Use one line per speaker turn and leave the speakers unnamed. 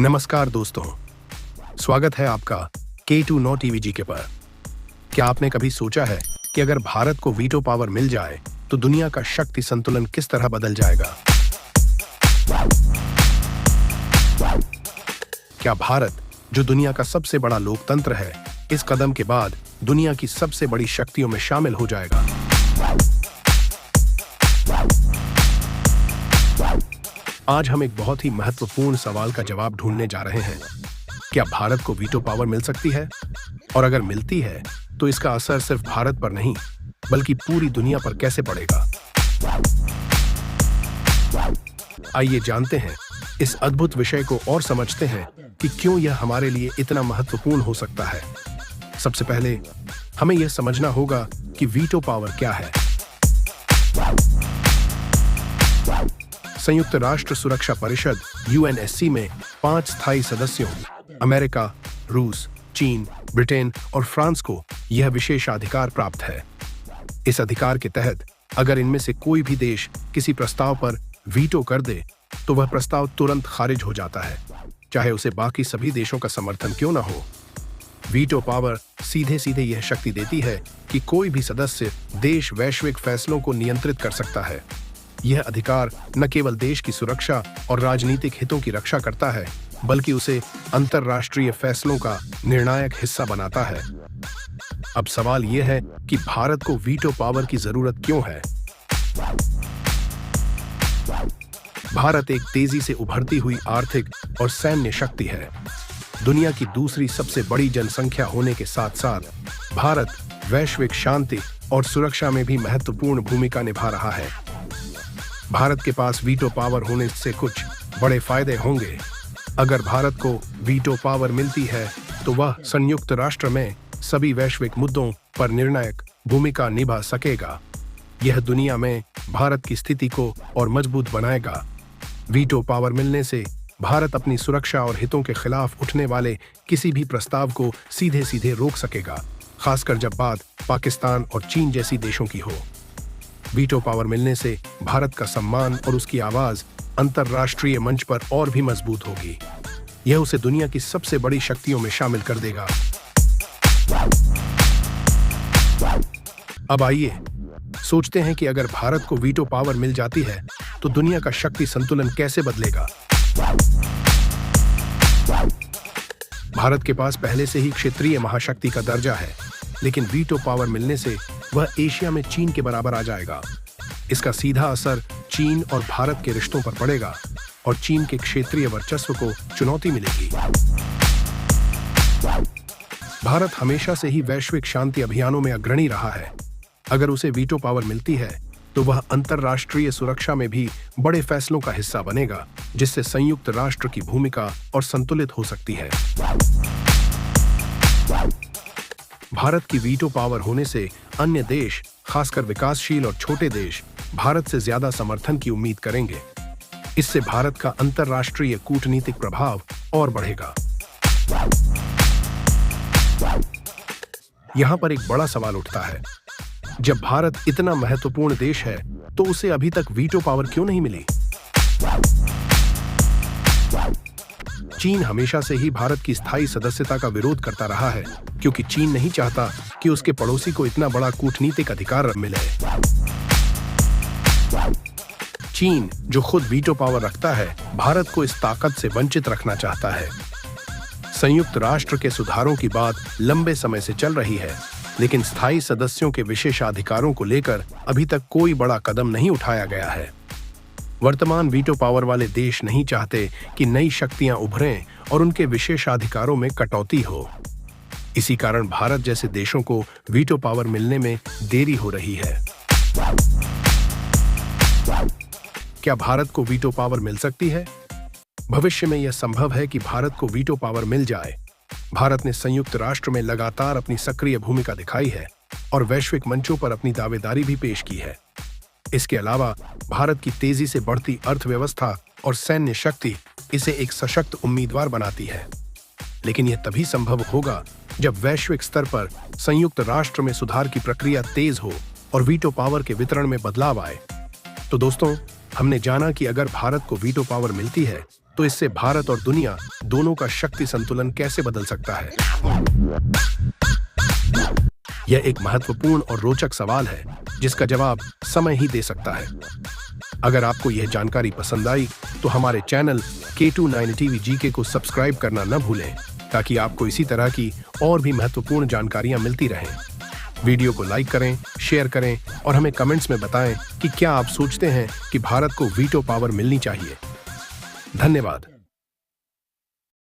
नमस्कार दोस्तों, स्वागत है आपका K2 नौ टीवीजी के पर। क्या आपने कभी सोचा है कि अगर भारत को वीटो पावर मिल जाए तो दुनिया का शक्ति संतुलन किस तरह बदल जाएगा? क्या भारत, जो दुनिया का सबसे बड़ा लोकतंत्र है, इस कदम के बाद दुनिया की सबसे बड़ी शक्तियों में शामिल हो जाएगा? आज हम एक बहुत ही महत्वपूर्ण सवाल का जवाब ढूंढने जा रहे हैं। क्या भारत को वीटो पावर मिल सकती है? और अगर मिलती है तो इसका असर सिर्फ भारत पर नहीं बल्कि पूरी दुनिया पर कैसे पड़ेगा? आइए जानते हैं इस अद्भुत विषय को और समझते हैं कि क्यों यह हमारे लिए इतना महत्वपूर्ण हो सकता है। सबसे पहले हमें यह समझना होगा कि वीटो पावर क्या है। संयुक्त राष्ट्र सुरक्षा परिषद UNSC में 5 स्थायी सदस्यों अमेरिका, रूस, चीन, ब्रिटेन और फ्रांस को यह विशेषाधिकार प्राप्त है। इस अधिकार के तहत अगर इनमें से कोई भी देश किसी प्रस्ताव पर वीटो कर दे तो वह प्रस्ताव तुरंत खारिज हो जाता है, चाहे उसे बाकी सभी देशों का समर्थन क्यों न हो। वीटो पावर सीधे सीधे यह शक्ति देती है कि कोई भी सदस्य देश वैश्विक फैसलों को नियंत्रित कर सकता है। यह अधिकार न केवल देश की सुरक्षा और राजनीतिक हितों की रक्षा करता है बल्कि उसे अंतर्राष्ट्रीय फैसलों का निर्णायक हिस्सा बनाता है। अब सवाल यह है कि भारत को वीटो पावर की जरूरत क्यों है? भारत एक तेजी से उभरती हुई आर्थिक और सैन्य शक्ति है। दुनिया की दूसरी सबसे बड़ी जनसंख्या होने के साथ साथ भारत वैश्विक शांति और सुरक्षा में भी महत्वपूर्ण भूमिका निभा रहा है। भारत के पास वीटो पावर होने से कुछ बड़े फायदे होंगे। अगर भारत को वीटो पावर मिलती है तो वह संयुक्त राष्ट्र में सभी वैश्विक मुद्दों पर निर्णायक भूमिका निभा सकेगा। यह दुनिया में भारत की स्थिति को और मजबूत बनाएगा। वीटो पावर मिलने से भारत अपनी सुरक्षा और हितों के खिलाफ उठने वाले किसी भी प्रस्ताव को सीधे सीधे रोक सकेगा, खासकर जब बात पाकिस्तान और चीन जैसी देशों की हो। वीटो पावर मिलने से भारत का सम्मान और उसकी आवाज अंतर्राष्ट्रीय मंच पर और भी मजबूत होगी। यह उसे दुनिया की सबसे बड़ी शक्तियों में शामिल कर देगा। अब आइए सोचते हैं कि अगर भारत को वीटो पावर मिल जाती है तो दुनिया का शक्ति संतुलन कैसे बदलेगा। भारत के पास पहले से ही क्षेत्रीय महाशक्ति का दर्जा है, लेकिन वीटो पावर मिलने से वह एशिया में चीन के बराबर आ जाएगा। इसका सीधा असर चीन और भारत के रिश्तों पर पड़ेगा और चीन के क्षेत्रीय वर्चस्व को चुनौती मिलेगी। भारत हमेशा से ही वैश्विक शांति अभियानों में अग्रणी रहा है। अगर उसे वीटो पावर मिलती है तो वह अंतर्राष्ट्रीय सुरक्षा में भी बड़े फैसलों का हिस्सा बनेगा, जिससे संयुक्त राष्ट्र की भूमिका और संतुलित हो सकती है। भारत की वीटो पावर होने से अन्य देश, खासकर विकासशील और छोटे देश, भारत से ज्यादा समर्थन की उम्मीद करेंगे। इससे भारत का अंतर्राष्ट्रीय कूटनीतिक प्रभाव और बढ़ेगा। यहां पर एक बड़ा सवाल उठता है, जब भारत इतना महत्वपूर्ण देश है तो उसे अभी तक वीटो पावर क्यों नहीं मिली? चीन हमेशा से ही भारत की स्थायी सदस्यता का विरोध करता रहा है, क्योंकि चीन नहीं चाहता कि उसके पड़ोसी को इतना बड़ा कूटनीतिक अधिकार मिले। चीन, जो खुद वीटो पावर रखता है, भारत को इस ताकत से वंचित रखना चाहता है। संयुक्त राष्ट्र के सुधारों की बात लंबे समय से चल रही है, लेकिन स्थायी सदस्यों के विशेषाधिकारों को लेकर अभी तक कोई बड़ा कदम नहीं उठाया गया है। वर्तमान वीटो पावर वाले देश नहीं चाहते कि नई शक्तियां उभरें और उनके विशेषाधिकारों में कटौती हो। इसी कारण भारत जैसे देशों को वीटो पावर मिलने में देरी हो रही है। क्या भारत को वीटो पावर मिल सकती है? भविष्य में यह संभव है कि भारत को वीटो पावर मिल जाए। भारत ने संयुक्त राष्ट्र में लगातार अपनी सक्रिय भूमिका दिखाई है और वैश्विक मंचों पर अपनी दावेदारी भी पेश की है। इसके अलावा भारत की तेजी से बढ़ती अर्थव्यवस्था और सैन्य शक्ति इसे एक सशक्त उम्मीदवार बनाती है। लेकिन यह तभी संभव होगा जब वैश्विक स्तर पर संयुक्त राष्ट्र में सुधार की प्रक्रिया तेज हो और वीटो पावर के वितरण में बदलाव आए। तो दोस्तों, हमने जाना कि अगर भारत को वीटो पावर मिलती है तो इससे भारत और दुनिया दोनों का शक्ति संतुलन कैसे बदल सकता है? यह एक महत्वपूर्ण और रोचक सवाल है जिसका जवाब समय ही दे सकता है। अगर आपको यह जानकारी पसंद आई तो हमारे चैनल K29 TV GK को सब्सक्राइब करना न भूलें ताकि आपको इसी तरह की और भी महत्वपूर्ण जानकारियां मिलती रहें। वीडियो को लाइक करें, शेयर करें और हमें कमेंट्स में बताएं कि क्या आप सोचते हैं कि भारत को वीटो पावर मिलनी चाहिए। धन्यवाद।